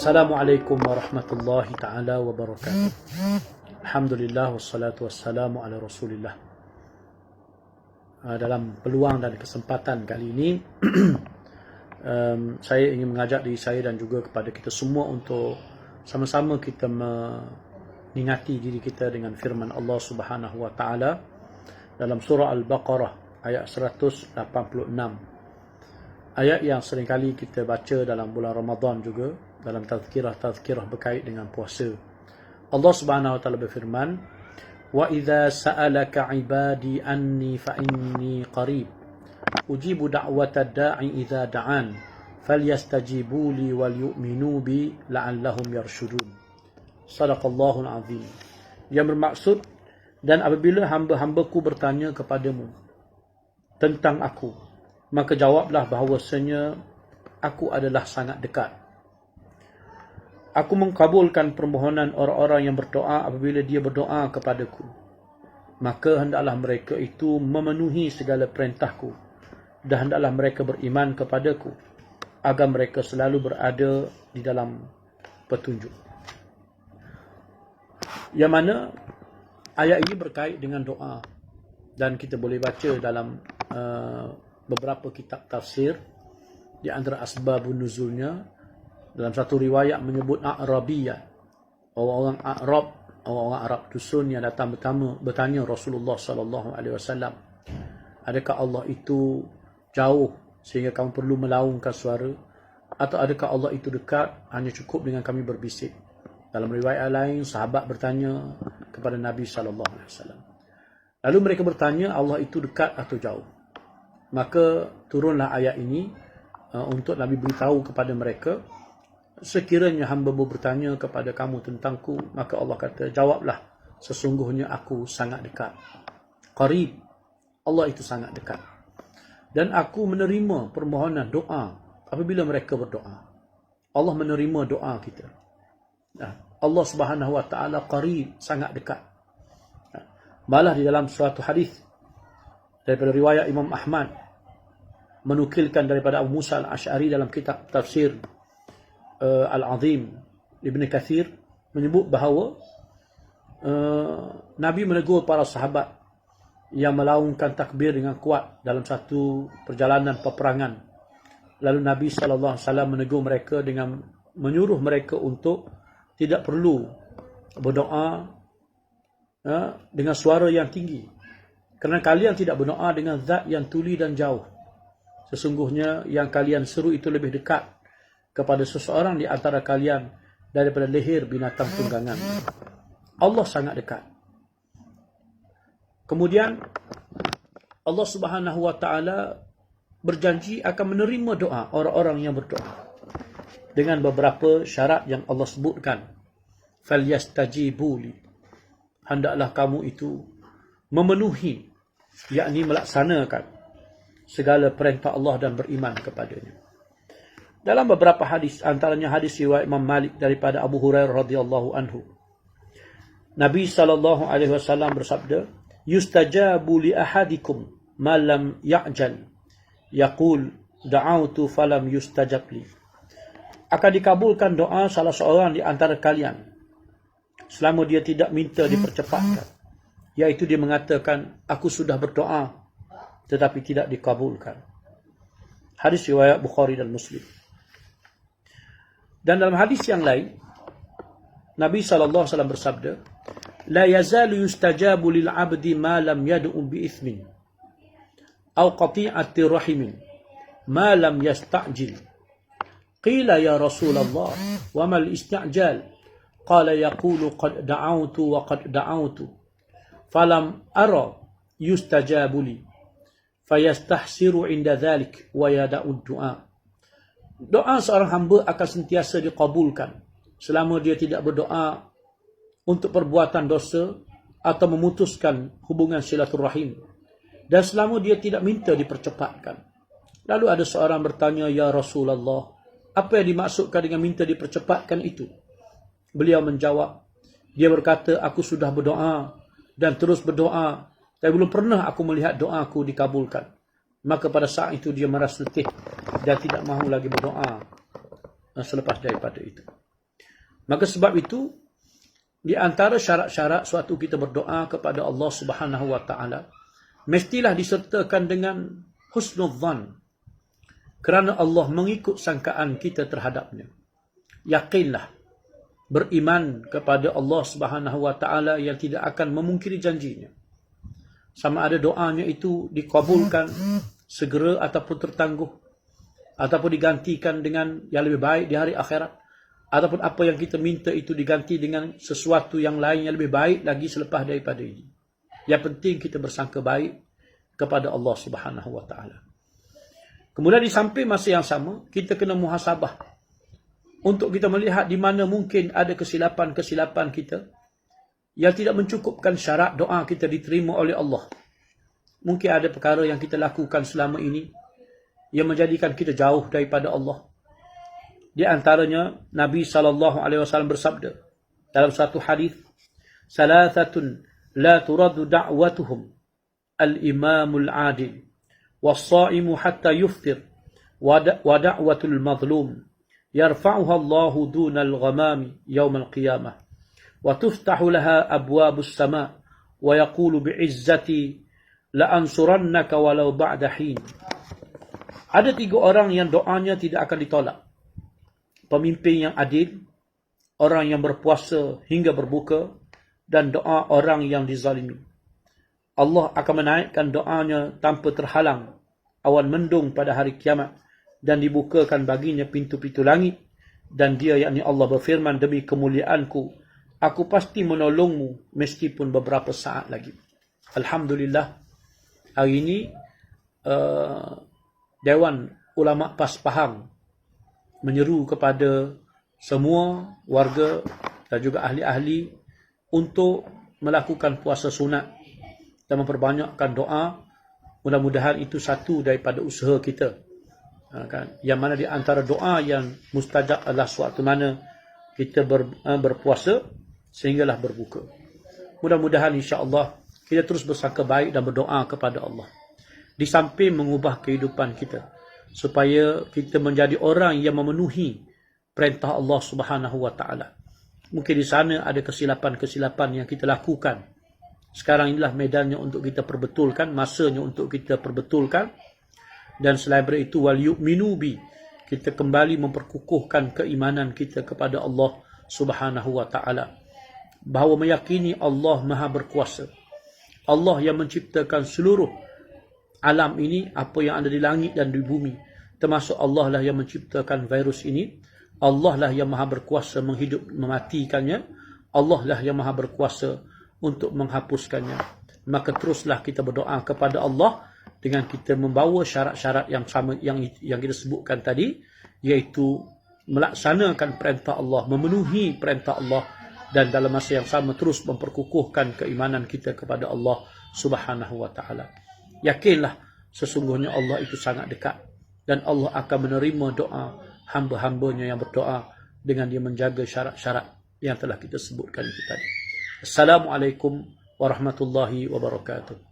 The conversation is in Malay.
Assalamualaikum warahmatullahi ta'ala wabarakatuh. Alhamdulillah wassalatu wassalamu ala rasulillah. Dalam peluang dan kesempatan kali ini saya ingin mengajak diri saya dan juga kepada kita semua untuk sama-sama kita mengingati diri kita dengan firman Allah Subhanahu wa taala dalam surah Al-Baqarah ayat 186. Ayat yang seringkali kita baca dalam bulan Ramadan juga, dalam tazkirah berkait dengan puasa. Allah Subhanahu wa taala berfirman, "Wa idza sa'alaka 'ibadi anni fa inni qarib. Ujibu da'watad da'i idza da'an. Falyastajibu li wal yu'minu bi la'allahum yarshudun." Shadaqallahul azim. Yang bermaksud, dan apabila hamba-hambaku bertanya kepadamu tentang aku, maka jawablah bahawasanya aku adalah sangat dekat. Aku mengkabulkan permohonan orang-orang yang berdoa apabila dia berdoa kepadaku. Maka hendaklah mereka itu memenuhi segala perintahku, dan hendaklah mereka beriman kepadaku, agar mereka selalu berada di dalam petunjuk. Yang mana ayat ini berkait dengan doa, dan kita boleh baca dalam beberapa kitab tafsir. Di antara asbabun nuzulnya, dalam satu riwayat menyebut A'rabiyah, orang-orang Arab dusun yang datang bertanya Rasulullah sallallahu alaihi wasallam, adakah Allah itu jauh sehingga kamu perlu melaungkan suara, atau adakah Allah itu dekat hanya cukup dengan kami berbisik? Dalam riwayat lain, sahabat bertanya kepada Nabi sallallahu alaihi wasallam. Lalu mereka bertanya, Allah itu dekat atau jauh? Maka turunlah ayat ini untuk Nabi beritahu kepada mereka, sekiranya hamba-Mu bertanya kepada kamu tentangku, maka Allah kata, jawablah, sesungguhnya aku sangat dekat. Qarib, Allah itu sangat dekat. Dan aku menerima permohonan doa apabila mereka berdoa. Allah menerima doa kita. Allah Subhanahu wa taala qarib, sangat dekat. Malah di dalam suatu hadis daripada riwayat Imam Ahmad, menukilkan daripada Abu Musa al-Ash'ari dalam kitab tafsir Al-Azim Ibn Kathir, menyebut bahawa Nabi menegur para sahabat yang melaungkan takbir dengan kuat dalam satu perjalanan peperangan. Lalu Nabi SAW menegur mereka dengan menyuruh mereka untuk tidak perlu berdoa dengan suara yang tinggi, kerana kalian tidak berdoa dengan zat yang tuli dan jauh. Sesungguhnya yang kalian seru itu lebih dekat kepada seseorang di antara kalian daripada leher binatang tunggangan. Allah sangat dekat. Kemudian Allah Subhanahu wa taala berjanji akan menerima doa orang-orang yang berdoa dengan beberapa syarat yang Allah sebutkan. Falyastajibu li, hendaklah kamu itu memenuhi, yakni melaksanakan segala perintah Allah dan beriman kepadanya. Dalam beberapa hadis, antaranya hadis riwayat Imam Malik daripada Abu Hurairah radhiyallahu anhu, Nabi sallallahu alaihi wasallam bersabda, "Yustajabu li ahadikum ma lam ya'jal, yaqul da'autu falam yustajab li." Akan dikabulkan doa salah seorang di antara kalian selama dia tidak minta dipercepatkan, iaitu dia mengatakan, aku sudah berdoa tetapi tidak dikabulkan. Hadis riwayat Bukhari dan Muslim. Dan dalam hadis yang lain, Nabi SAW bersabda, "La yazalu yustajabu lil 'abdi ma lam yad'u bi ithmin aw qati'ati rahimin ma lam yasta'jil." Qila ya Rasulullah, wa mal isti'jal? Qala yaqulu qad da'awtu wa qad da'awtu falam ara yustajabu li fayastahsiru inda dhalik wa yada'ud du'a. Doa seorang hamba akan sentiasa dikabulkan selama dia tidak berdoa untuk perbuatan dosa atau memutuskan hubungan silaturahim, dan selama dia tidak minta dipercepatkan. Lalu ada seorang bertanya, ya Rasulullah, apa yang dimaksudkan dengan minta dipercepatkan itu? Beliau menjawab, dia berkata, aku sudah berdoa dan terus berdoa, tapi belum pernah aku melihat doaku dikabulkan. Maka pada saat itu dia merasa letih dan tidak mahu lagi berdoa selepas daripada itu. Maka sebab itu, di antara syarat-syarat suatu kita berdoa kepada Allah Subhanahu wa taala, mestilah disertakan dengan husnudzan, kerana Allah mengikut sangkaan kita terhadapnya. Yakinlah, beriman kepada Allah Subhanahu wa taala yang tidak akan memungkiri janjinya. Sama ada doanya itu dikabulkan segera ataupun tertangguh, ataupun digantikan dengan yang lebih baik di hari akhirat, ataupun apa yang kita minta itu diganti dengan sesuatu yang lain yang lebih baik lagi selepas daripada ini. Yang penting kita bersangka baik kepada Allah Subhanahu wa taala. Kemudian di samping masa yang sama, kita kena muhasabah untuk kita melihat di mana mungkin ada kesilapan-kesilapan kita yang tidak mencukupkan syarat doa kita diterima oleh Allah. Mungkin ada perkara yang kita lakukan selama ini yang menjadikan kita jauh daripada Allah. Di antaranya Nabi SAW bersabda dalam satu hadis, "Salathatun la turaddu da'watuhum al-imamul adil was-sa'imu hatta yuftir wa da'watul mazlum yarfa'uha Allahu dunal ghamami yawmal qiyamah wa tuftahu laha abwabus sama' wa yaqulu bi'izzati la ansurannaka walau ba'da hin." Ada 3 orang yang doanya tidak akan ditolak. Pemimpin yang adil, orang yang berpuasa hingga berbuka, dan doa orang yang dizalimi. Allah akan menaikkan doanya tanpa terhalang awan mendung pada hari kiamat, dan dibukakan baginya pintu-pintu langit, dan dia yakni Allah berfirman, "Demi kemuliaanku, aku pasti menolongmu meskipun beberapa saat lagi." Alhamdulillah, hari ini Dewan Ulama PAS Pahang menyeru kepada semua warga dan juga ahli-ahli untuk melakukan puasa sunat dan memperbanyakkan doa. Mudah-mudahan itu satu daripada usaha kita. Yang mana di antara doa yang mustajab adalah suatu mana kita berpuasa sehinggalah berbuka. Mudah-mudahan insya-Allah kita terus bersangka baik dan berdoa kepada Allah. Di samping mengubah kehidupan kita, supaya kita menjadi orang yang memenuhi perintah Allah Subhanahu wa taala. Mungkin di sana ada kesilapan-kesilapan yang kita lakukan. Sekarang inilah medannya untuk kita perbetulkan, masanya untuk kita perbetulkan. Dan selain itu, wal yu'minu bi, kita kembali memperkukuhkan keimanan kita kepada Allah Subhanahu wa taala, bahawa meyakini Allah Maha berkuasa. Allah yang menciptakan seluruh alam ini, apa yang ada di langit dan di bumi, termasuk Allah lah yang menciptakan virus ini. Allah lah yang Maha berkuasa mematikannya. Allah lah yang Maha berkuasa untuk menghapuskannya. Maka teruslah kita berdoa kepada Allah dengan kita membawa syarat-syarat yang sama yang kita sebutkan tadi, iaitu melaksanakan perintah Allah, memenuhi perintah Allah, dan dalam masa yang sama terus memperkukuhkan keimanan kita kepada Allah Subhanahu wa taala. Yakinlah sesungguhnya Allah itu sangat dekat, dan Allah akan menerima doa hamba-hambanya yang berdoa dengan dia menjaga syarat-syarat yang telah kita sebutkan itu tadi. Assalamualaikum warahmatullahi wabarakatuh.